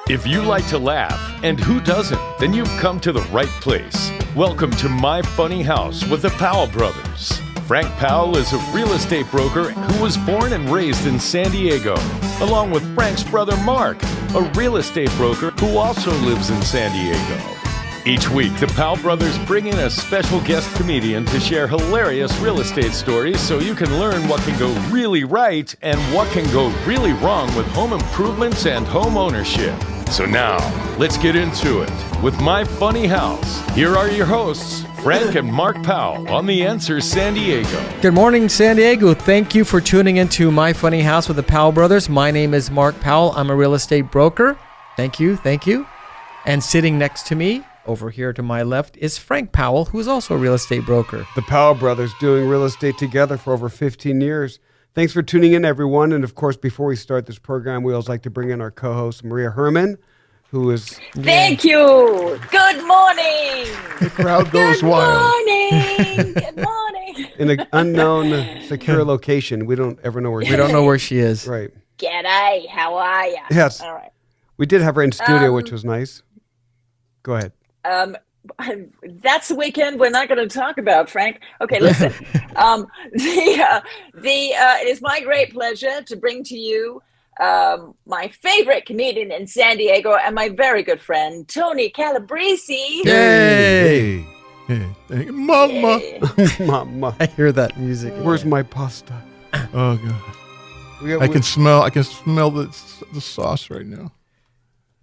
If you like to laugh, and who doesn't, then you've come to the right place. Welcome to My Funny House with the Powell brothers. Frank Powell is a real estate broker who was born and raised in San Diego, along with Frank's brother Mark, a real estate broker who also lives in San Diego. Each week, the Powell brothers bring in a special guest comedian to share hilarious real estate stories so you can learn what can go really right and what can go really wrong with home improvements and home ownership. So now, let's get into it with My Funny House. Here are your hosts, Frank and Mark Powell on The Answer San Diego. Good morning, San Diego. Thank you for tuning into My Funny House with the Powell brothers. My name is Mark Powell. I'm a real estate broker. Thank you. And sitting next to me, over here to my left, is Frank Powell, who is also a real estate broker. The Powell brothers doing real estate together for over 15 years. Thanks for tuning in, everyone. And of course, before we start this program, we always like to bring in our co-host, Maria Herman, who is... Thank you. Good morning. The crowd goes wild. Good morning. in an unknown, secure location. We don't ever know where she is. We don't know where she is. Right. G'day. How are you? Yes. All right. We did have her in studio, which was nice. Go ahead. That's the weekend we're not going to talk about, Frank. Okay, listen. It is my great pleasure to bring to you my favorite comedian in San Diego and my very good friend, Tony Calabrese. Yay! Hey, thank you. Mama. Mama. I hear that music. Where's my pasta? Oh God. I can smell the sauce right now.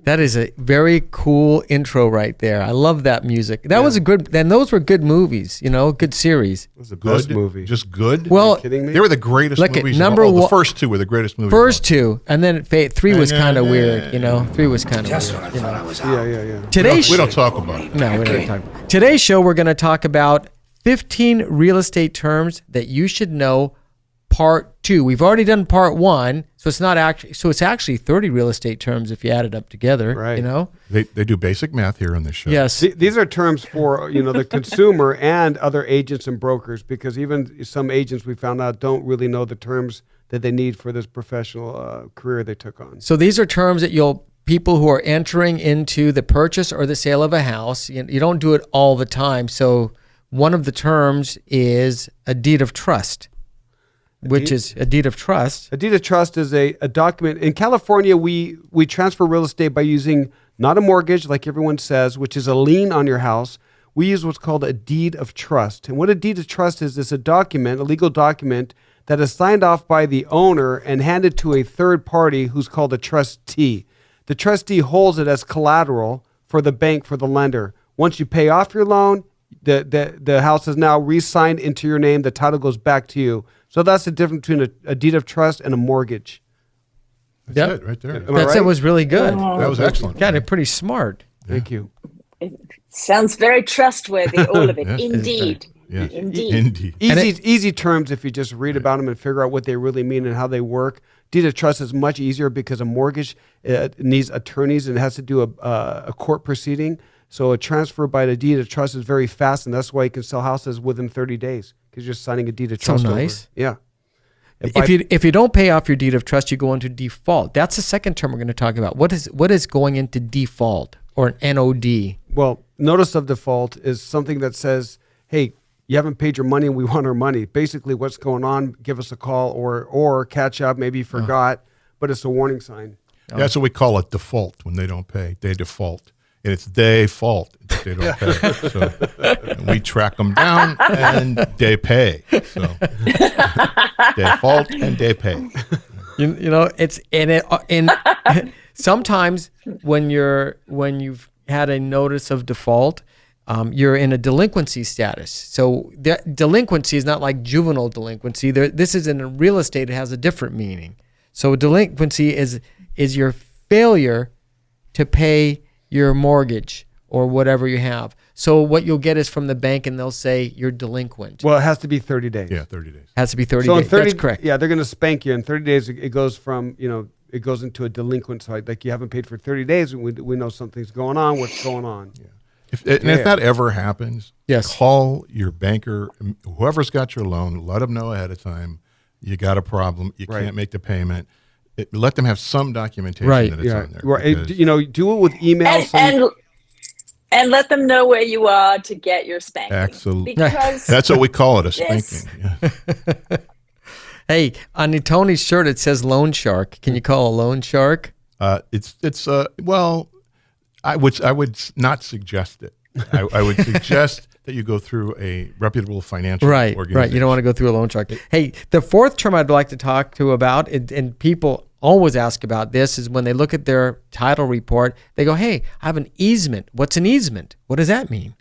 That is a very cool intro right there. I love that music. That was a good, and those were good movies, good series. It was the best Good movie. Just good? Well, Are you kidding me? They were the greatest Look at movies. number The one- first two were the greatest movies. First two, and then three was kind of Yeah. weird, 3 was kind of weird. Yeah. Today's We don't talk about it. No, we don't talk. Today's show, we're going to talk about 15 real estate terms that you should know. Part 2. We've already done part 1, so it's not actually. So it's actually 30 real estate terms if you add it up together. Right. They do basic math here on this show. Yes. These are terms for the consumer and other agents and brokers, because even some agents we found out don't really know the terms that they need for this professional career they took on. So these are terms that people who are entering into the purchase or the sale of a house. You don't do it all the time. So one of the terms is a deed of trust. Which is a deed of trust. A deed of trust is a document. In California, we transfer real estate by using not a mortgage, like everyone says, which is a lien on your house. We use what's called a deed of trust. And what a deed of trust is a document, a legal document, that is signed off by the owner and handed to a third party who's called a trustee. The trustee holds it as collateral for the bank, for the lender. Once you pay off your loan, the house is now re-signed into your name. The title goes back to you. So that's the difference between a deed of trust and a mortgage. That's it right there. That was really good. That was excellent. Got it pretty smart. Thank you. It sounds very trustworthy, all of it. Indeed. Yes. Indeed. Easy terms if you just read about them and figure out what they really mean and how they work. Deed of trust is much easier because a mortgage needs attorneys and it has to do a court proceeding. So a transfer by the deed of trust is very fast, and that's why you can sell houses within 30 days because you're signing a deed of trust. So nice. Over. Yeah. If you don't pay off your deed of trust, you go into default. That's the second term we're going to talk about. What is going into default or an NOD? Well, notice of default is something that says, hey, you haven't paid your money and we want our money. Basically, what's going on, give us a call or catch up. Maybe you forgot, but it's a warning sign. That's what we call a default when they don't pay. They default. And it's their fault that they don't pay. So we track them down and they pay. So their fault and they pay. It's in sometimes when you've had a notice of default, you're in a delinquency status. So the delinquency is not like juvenile delinquency. This is in real estate. It has a different meaning. So delinquency is your failure to pay your mortgage or whatever you have. So what you'll get is from the bank, and they'll say you're delinquent. Well, it has to be 30 days. Yeah, 30 days. Has to be 30 so days. In 30, That's correct. Yeah, they're going to spank you. In 30 days, it goes from, it goes into a delinquent side. Like you haven't paid for 30 days, and we know something's going on. What's going on? Yeah. If that ever happens, yes, call your banker, whoever's got your loan, let them know ahead of time you got a problem, you can't make the payment. let them have some documentation Right. that it's on there. Right. because- Do it with emails. And let them know where you are to get your spanking. Absolutely. Because That's what we call it, a Yes. spanking. Yeah. Hey, on Tony's shirt it says loan shark. Can you call a loan shark? It's well, I would not suggest it. I would suggest that you go through a reputable financial organization. Right. You don't want to go through a loan shark. Hey, the fourth term I'd like to talk to about, and people always ask about this, is when they look at their title report, they go, hey, I have an easement. What's an easement? What does that mean?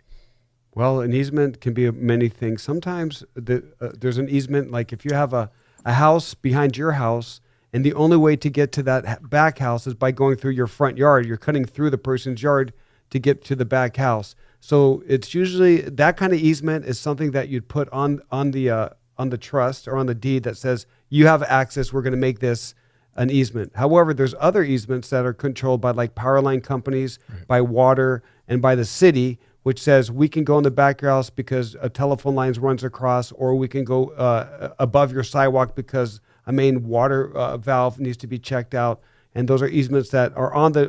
Well, an easement can be many things. Sometimes there's an easement, like if you have a house behind your house, and the only way to get to that back house is by going through your front yard. You're cutting through the person's yard to get to the back house. So it's usually that kind of easement is something that you'd put on the trust or on the deed that says you have access. We're going to make this an easement. However, there's other easements that are controlled by like power line companies, by water, and by the city, which says we can go in the back of your house because a telephone line runs across, or we can go above your sidewalk because a main water valve needs to be checked out. And those are easements that are on the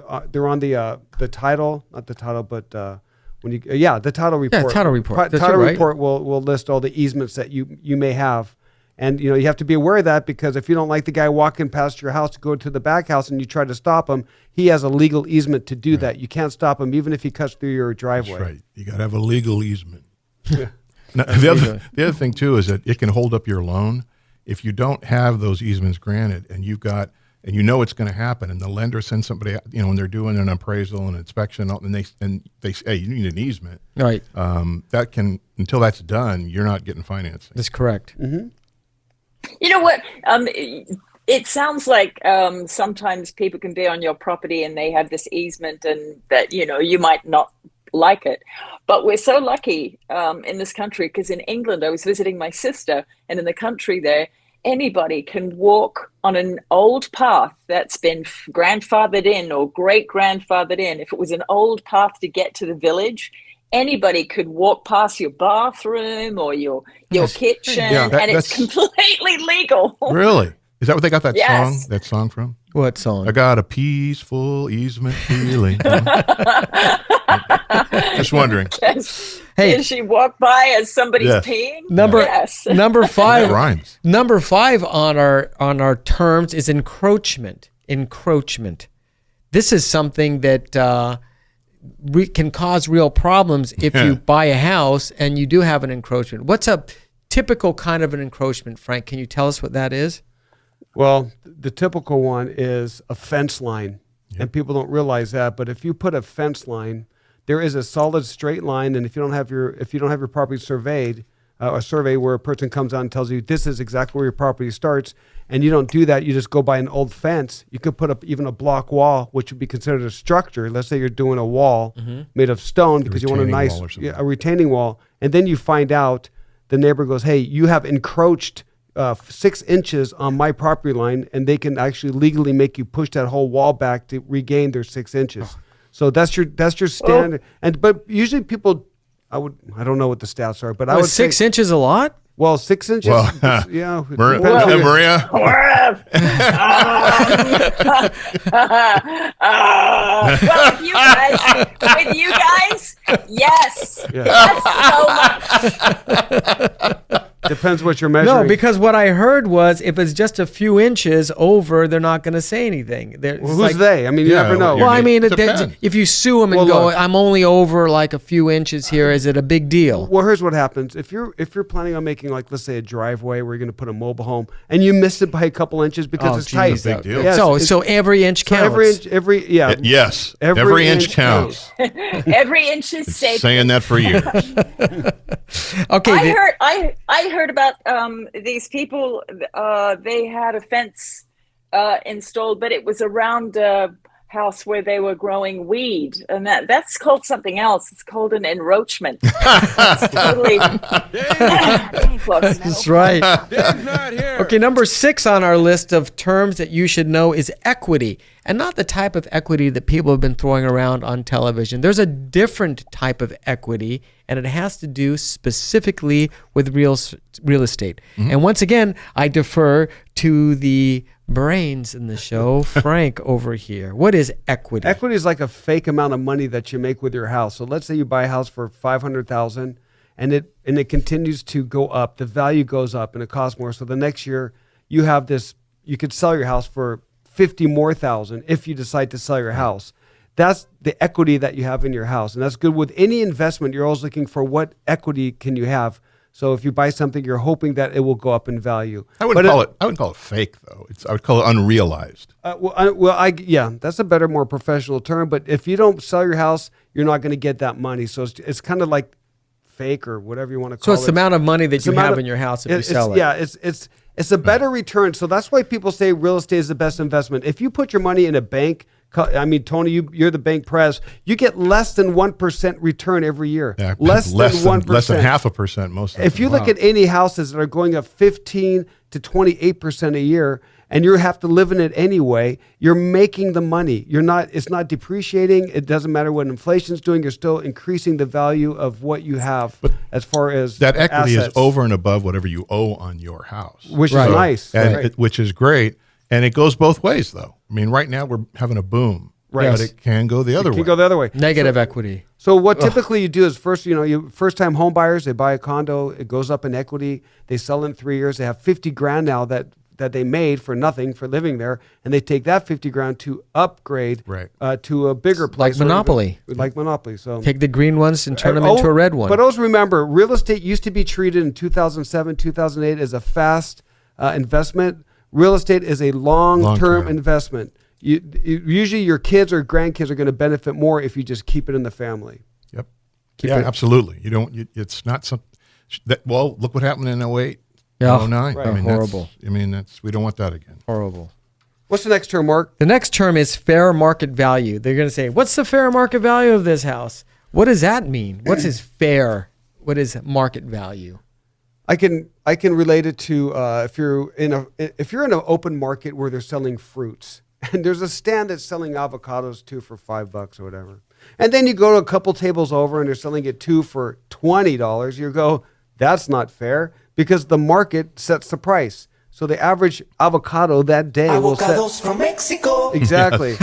title, not the title, but the title report. Yeah, title report. That's Title right. report will list all the easements that you may have. And you have to be aware of that, because if you don't like the guy walking past your house to go to the back house and you try to stop him, he has a legal easement to do that. You can't stop him even if he cuts through your driveway. That's right. You got to have a legal easement. Now, the other thing too is that it can hold up your loan if you don't have those easements granted, and you know it's going to happen, and the lender sends somebody out, when they're doing an appraisal and inspection, and they say, hey, you need an easement. Right. That can, until that's done, you're not getting financing. That's correct. Mm-hmm. You know what? It sounds like sometimes people can be on your property and they have this easement, and that you might not like it. But we're so lucky in this country, because in England I was visiting my sister, and in the country there, anybody can walk on an old path that's been grandfathered in or great-grandfathered in. If it was an old path to get to the village, anybody could walk past your bathroom or your kitchen, and it's completely legal. Really? Is that what they got Yes. that song from? What song? I got a peaceful easement feeling. Just wondering. Hey. Did she walk by as somebody's Yes. peeing? Number Yes. number That five. rhymes. Number 5 on our terms is encroachment. Encroachment. This is something that can cause real problems if you buy a house and you do have an encroachment. What's a typical kind of an encroachment, Frank? Can you tell us what that is? Well, the typical one is a fence line, and people don't realize that. But if you put a fence line, there is a solid straight line, and if you don't have your property surveyed, a survey where a person comes out and tells you this is exactly where your property starts, and you don't do that, you just go by an old fence. You could put up even a block wall, which would be considered a structure. Let's say you're doing a wall made of stone because you want a retaining nice wall or something. a retaining wall, and then you find out the neighbor goes, "Hey, you have encroached 6 inches on my property line," and they can actually legally make you push that whole wall back to regain their 6 inches. So that's your standard. But usually people, I don't know what the stats are, but I would Was 6 say, inches a lot? well, 6 inches. Well, Yeah, it Maria, depends on your- Maria, Well, with you guys, yes. That's so much. depends what you're measuring. No, because what I heard was if it's just a few inches over, they're not going to say anything. Well, who's they? I mean, you Yeah, never know. Well, I mean, Depends. if you sue them and Well, go, look. I'm only over like a few inches here, is it a big deal? Well, here's what happens. If you're planning on making, like, let's say a driveway where you're going to put a mobile home, and you miss it by a couple inches because Oh, it's geez, tight. It's a big deal. Yes, So every inch so counts. yes, every inch counts. Every inch is safe. Saying that for years. Okay. I heard about these people. They had a fence installed, but it was around a house where they were growing weed, and that's called something else. It's called an enroachment. It's totally close. That's right. Okay, number 6 on our list of terms that you should know is equity, and not the type of equity that people have been throwing around on television. There's a different type of equity, and it has to do specifically with real estate. And once again, I defer to the brains in the show. Frank over here. What is equity? Equity is like a fake amount of money that you make with your house. So let's say you buy a house for $500,000 and it continues to go up. The value goes up and it costs more. So the next year you have this, you could sell your house for 50 more thousand if you decide to sell your house. That's the equity that you have in your house. And that's good with any investment. You're always looking for what equity can you have. So if you buy something, you're hoping that it will go up in value. I wouldn't call it fake though. I would call it unrealized. That's a better, more professional term. But if you don't sell your house, you're not going to get that money. So it's kind of like fake or whatever you want to call it. So it's the amount of money that you have in your house if you sell it. Yeah, it's a better return. So that's why people say real estate is the best investment. If you put your money in a bank, I mean, Tony, you're the bank pres. You get less than 1% return every year. Yeah, less than 1%. Less than 0.5% most of the time. If you look at any houses that are going up 15 to 28% a year, and you have to live in it anyway, you're making the money. It's not depreciating. It doesn't matter what inflation's doing. You're still increasing the value of what you have as far as that equity assets, is over and above whatever you owe on your house. which is nice. And which is great. And it goes both ways, though. I mean, right now we're having a boom, Right. but it can go the other way. Can go the other way. Negative equity. So what typically you do is first-time home buyers, they buy a condo, it goes up in equity, they sell in 3 years, they have $50,000 now that they made for nothing for living there, and they take that $50,000 to upgrade to a bigger place. Like Monopoly. Like Monopoly. So Take the green ones and turn them into a red one. But always remember, real estate used to be treated in 2007, 2008 as a fast investment. Real estate is a long-term investment. Usually your kids or grandkids are going to benefit more if you just keep it in the family. Yep. Absolutely. It's not something look what happened in 08, 09. Right. I mean, horrible. We don't want that again. Horrible. What's the next term, Mark? The next term is fair market value. They're going to say, what's the fair market value of this house? What does that mean? What is fair? What is market value? I can relate it to if you're in an open market where they're selling fruits and there's a stand that's selling avocados two for $5 or whatever, and then you go to a couple tables over and they're selling it two for $20. You go, that's not fair because the market sets the price. So the average avocado that day will set. Avocados from Mexico. Exactly.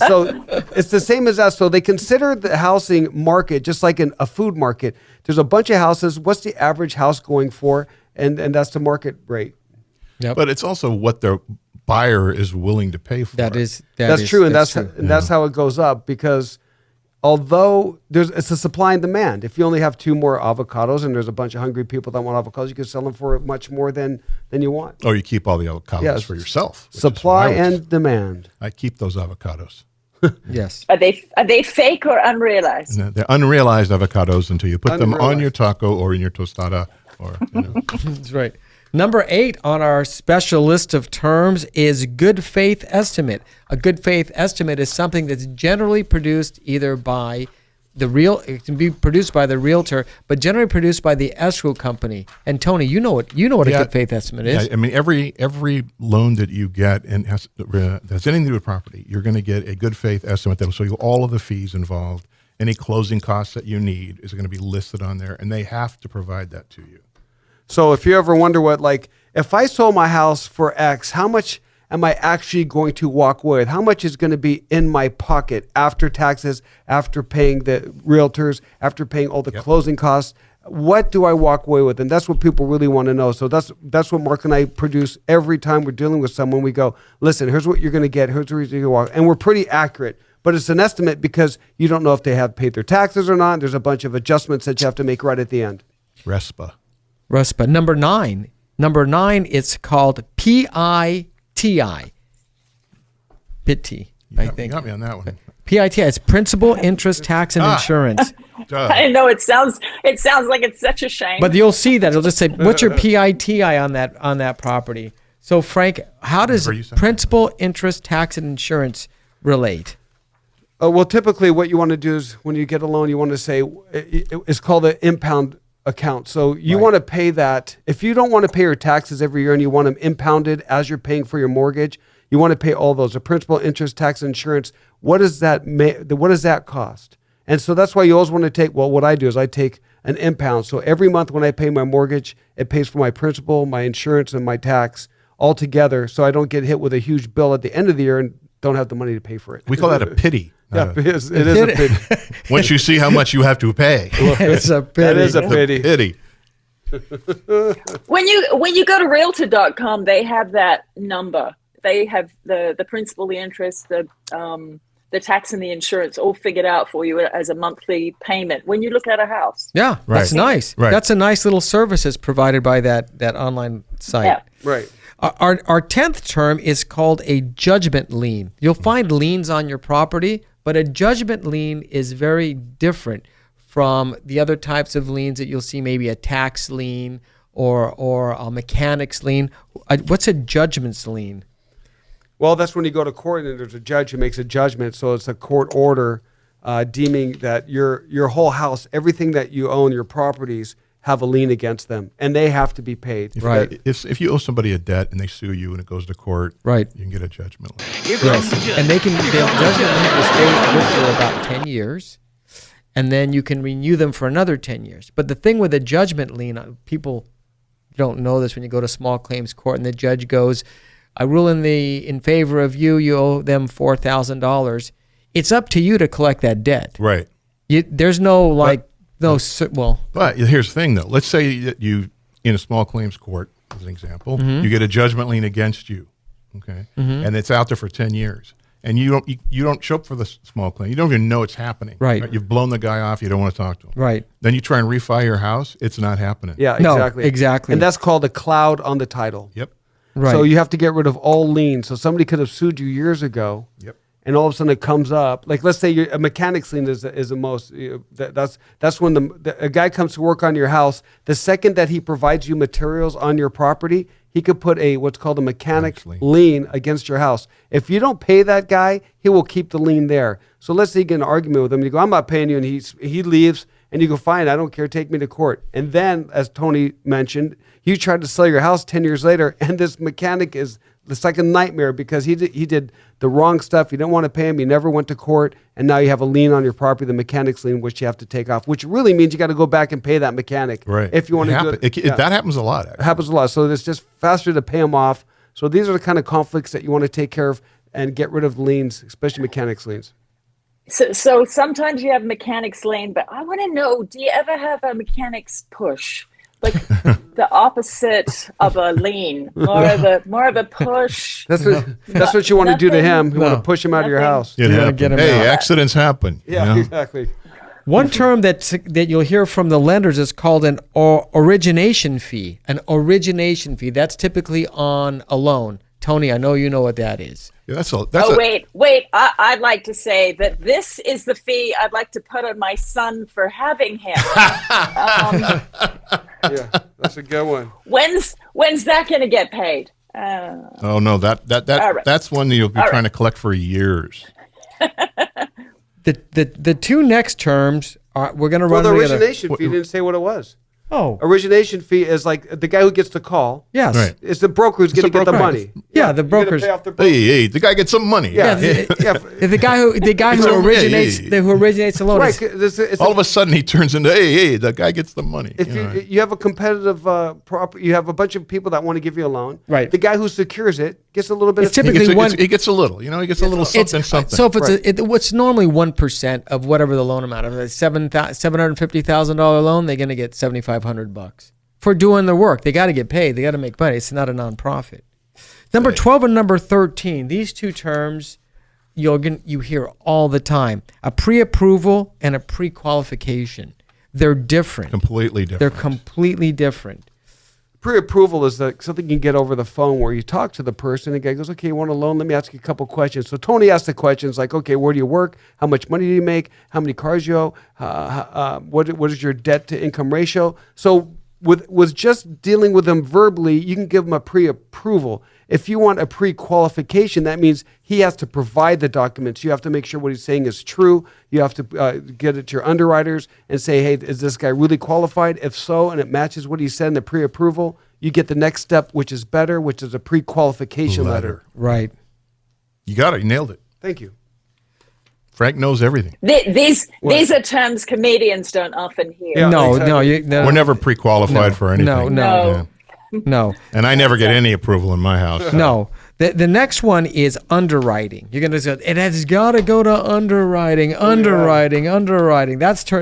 So it's the same as that. So they consider the housing market just like a food market. There's a bunch of houses. What's the average house going for? And that's the market rate. Yep. But it's also what the buyer is willing to pay for. That's true, and that's how it goes up because although it's a supply and demand. If you only have two more avocados and there's a bunch of hungry people that want avocados, you can sell them for much more than you want. Or you keep all the avocados for yourself. Supply and demand. I keep those avocados. Yes. Are they fake or unrealized? No, they're unrealized avocados until you put them on your taco or in your tostada. That's right. Number 8 on our special list of terms is good faith estimate. A good faith estimate is something that's generally produced either by it can be produced by the realtor, but generally produced by the escrow company. And Tony, you know what a good faith estimate is. Yeah, I mean, every loan that you get and has anything to do with property, you're going to get a good faith estimate that will show you all of the fees involved. Any closing costs that you need is going to be listed on there, and they have to provide that to you. So if you ever wonder if I sold my house for X, how much am I actually going to walk away with? How much is going to be in my pocket after taxes, after paying the realtors, after paying all the closing costs? What do I walk away with? And that's what people really want to know. So that's what Mark and I produce every time we're dealing with someone. We go, listen, here's what you're going to get. Here's where you're going to walk. And we're pretty accurate. But it's an estimate because you don't know if they have paid their taxes or not. There's a bunch of adjustments that you have to make right at the end. RESPA. Number 9. It's called PITI. PITI, I think. You got me on that one. PITI. It's principal, interest, tax, and insurance. I know it sounds like it's such a shame. But you'll see that it'll just say, "What's your PITI on that property?" So, Frank, how does principal, interest, tax, and insurance relate? Well, typically, what you want to do is when you get a loan, you want to say it's called an impound account. So you want to pay that. If you don't want to pay your taxes every year and you want them impounded as you're paying for your mortgage, you want to pay all those, the principal, interest, tax, insurance. What does that cost? And so that's why you always want to take, what I do is I take an impound. So every month when I pay my mortgage, it pays for my principal, my insurance, and my tax all together, so I don't get hit with a huge bill at the end of the year and don't have the money to pay for it. We call that a pity. Yeah, it is a pity. Once you see how much you have to pay. It's a pity. That is a pity. Pity. When you go to realtor.com, they have that number. They have the principal, the interest, the tax and the insurance all figured out for you as a monthly payment when you look at a house. Yeah, that's nice. Right. That's a nice little service that's provided by that online site. Yeah. Right. Our 10th term is called a judgment lien. You'll find liens on your property, but a judgment lien is very different from the other types of liens that you'll see, maybe a tax lien or a mechanics lien. What's a judgment's lien? Well, that's when you go to court and there's a judge who makes a judgment. So it's a court order deeming that your whole house, everything that you own, your properties, have a lien against them, and they have to be paid. Right. If you owe somebody a debt and they sue you and it goes to court, Right. you can get a judgment lien. Yes. And the judgment lien will stay good for about 10 years, and then you can renew them for another 10 years. But the thing with a judgment lien, people don't know this when you go to small claims court and the judge goes, I rule in favor of you, you owe them $4,000. It's up to you to collect that debt. Right. There's no But here's the thing, though. Let's say that you, in a small claims court, as an example, you get a judgment lien against you, okay, and it's out there for 10 years, and you don't show up for the small claim. You don't even know it's happening. Right. You've blown the guy off. You don't want to talk to him. Right. Then you try and refi your house. It's not happening. Yeah, No, exactly. exactly. And that's called a cloud on the title. Yep. Right. So you have to get rid of all liens. So somebody could have sued you years ago. Yep. And all of a sudden it comes up. Like, let's say a mechanics lien is the most. That's when a guy comes to work on your house. The second that he provides you materials on your property, he could put what's called a mechanic lien against your house. If you don't pay that guy, he will keep the lien there. So let's say you get in an argument with him, and you go, "I'm not paying you," and he leaves, and you go, "Fine, I don't care, take me to court." And then, as Tony mentioned, you tried to sell your house 10 years later, and this mechanic is the second nightmare because he did the wrong stuff. You didn't want to pay him. You never went to court, and now you have a lien on your property, the mechanic's lien, which you have to take off, which really means you got to go back and pay that mechanic. Right. If you want to do it. That happens a lot, actually. It happens a lot. So it's just faster to pay them off. So these are the kind of conflicts that you want to take care of and get rid of liens, especially mechanics liens. So sometimes you have mechanics lane, but I want to know, do you ever have a mechanics push? Like the opposite of a lean, more of a push. That's what you want to do to him. You want to push him out of your house. It happens. get 'em Hey, out. accidents happen. Yeah, you know? exactly. One term that you'll hear from the lenders is called an origination fee. An origination fee. That's typically on a loan. Tony, I know you know what that is. Yeah, that's Wait. I'd like to say that this is the fee I'd like to put on my son for having him. Yeah, that's a good one. When's that going to get paid? Oh no, right. that's one that you'll be trying to collect for years. The two next terms are we're going to Well, run the together. origination fee didn't say what it was. Oh, Origination fee is like the guy who gets the call. yes. Right. It's the broker who's going to get the broker. money. Yeah, the You gotta brokers. pay off the broker. Hey, the guy gets some money. Yeah, Yeah, yeah. The guy who originates who originates the loan. Right. is- It's All of a sudden, he turns into, hey, the guy gets the money. if you have a competitive property, you have a bunch of people that want to give you a loan. Right. The guy who secures it gets a little bit. It's of typically he gets a little, he gets a little something. So if it's Right. what's normally 1% of whatever the loan amount of a $750,000 loan, they're going to get $7,500 for doing their work. They got to get paid. They got to make money. It's not a nonprofit. Number 12 and number 13. These two terms you hear all the time: a pre-approval and a pre-qualification. They're different. Completely different. They're completely different. Pre-approval is something you can get over the phone where you talk to the person and the guy goes, "Okay, you want a loan? Let me ask you a couple questions." So Tony asked the questions like, "Okay, where do you work? How much money do you make? How many cars you owe? What is your debt to income ratio?" So with just dealing with them verbally, you can give them a pre-approval. If you want a pre-qualification, that means he has to provide the documents. You have to make sure what he's saying is true. You have to get it to your underwriters and say, "Hey, is this guy really qualified? If so, and it matches what he said in the pre-approval, you get the next step, which is better, which is a pre-qualification letter." Right. You got it. You nailed it. Thank you. Frank knows everything. These are terms comedians don't often hear. Yeah. No, exactly. no, We're never pre-qualified for anything. No. No. No. And I never get any approval in my house. No. The next one is underwriting. You're going to say, it has got to go to underwriting.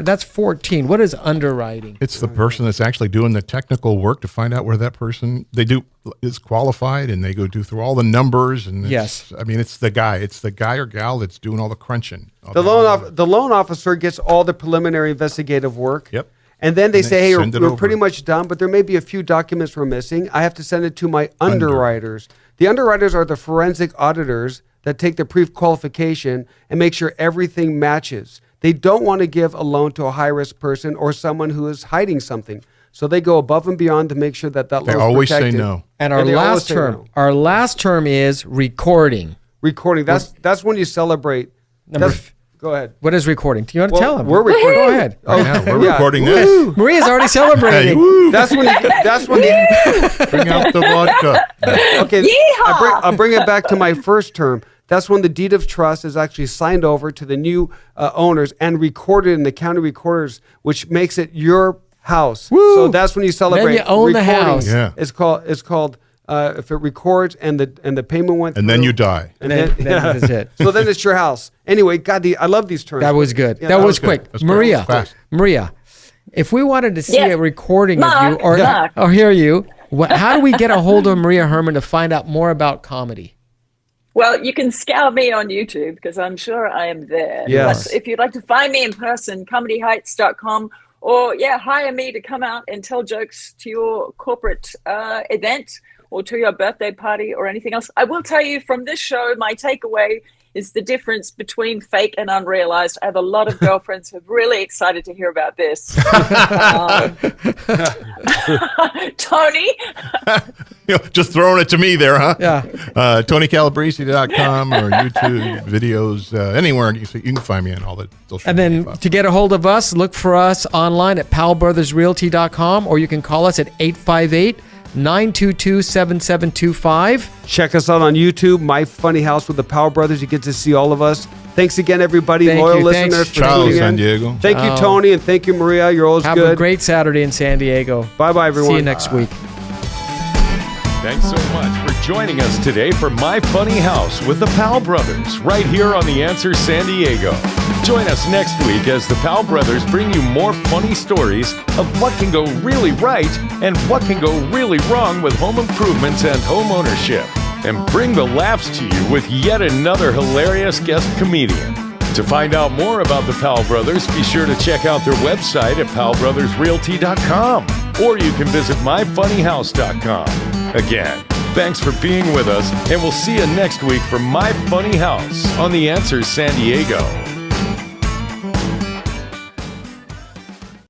That's 14. What is underwriting? It's the person that's actually doing the technical work to find out where that person is qualified, and they go through all the numbers. And Yes. I mean, it's the guy or gal that's doing all the crunching. The loan officer gets all the preliminary investigative work. Yep. And then they say, hey, send it we're over. pretty much done, but there may be a few documents we're missing. I have to send it to my underwriters. The underwriters are the forensic auditors that take the pre-qualification and make sure everything matches. They don't want to give a loan to a high-risk person or someone who is hiding something. So they go above and beyond to make sure that They loan is always say protected. no. And our they always last say term, no. is recording. Recording. That's when you celebrate. Go ahead. What is recording? Do you want to tell them? We're recording. Go ahead. Right now, we're Yeah. recording this. Maria's already celebrating. That's when Bring out the vodka. okay. Yeehaw! I'll bring it back to my first term. That's when the deed of trust is actually signed over to the new owners and recorded in the county recorders, which makes it your house. Woo! So that's when you celebrate. Then you own the recording. house. Yeah. It's called if it records and the payment went And through. then you die. And Then yeah. that's it. So then it's your house. Anyway, God, I love these terms. That was good. Yeah, that was good. quick. That's good. Maria, Fast. Maria, if we wanted to see Yeah. a recording of Mark, you or Mark. hear you, how do we get a hold of Maria Herman to find out more about comedy? Well, you can scour me on YouTube because I'm sure I am there. Yes. But if you'd like to find me in person, comedyheights.com, or hire me to come out and tell jokes to your corporate event or to your birthday party or anything else. I will tell you from this show, my takeaway is the difference between fake and unrealized. I have a lot of girlfriends who are really excited to hear about this. Tony? Just throwing it to me there, huh? Yeah. TonyCalabrese.com or YouTube videos, anywhere. You can find me on all the social And media then platforms. to get a hold of us, look for us online at powellbrothersrealty.com, or you can call us at 858-922-7725. Check us out on YouTube, My Funny House with the Powell Brothers. You get to see all of us. Thanks again, everybody, Thank loyal you. Thanks. listeners, for Ciao, tuning San in. Diego. Thank you, Ciao. Tony, and thank you, Maria. You're always Have good. a great Saturday in San Diego. Bye-bye, everyone. See you next week. Thanks so much for joining us today for My Funny House with the Powell Brothers, right here on The Answer San Diego. Join us next week as the Powell Brothers bring you more funny stories of what can go really right and what can go really wrong with home improvements and home ownership, and bring the laughs to you with yet another hilarious guest comedian. To find out more about the Powell Brothers, be sure to check out their website at powellbrothersrealty.com, or you can visit myfunnyhouse.com. Again, thanks for being with us, and we'll see you next week for My Funny House on The Answer San Diego.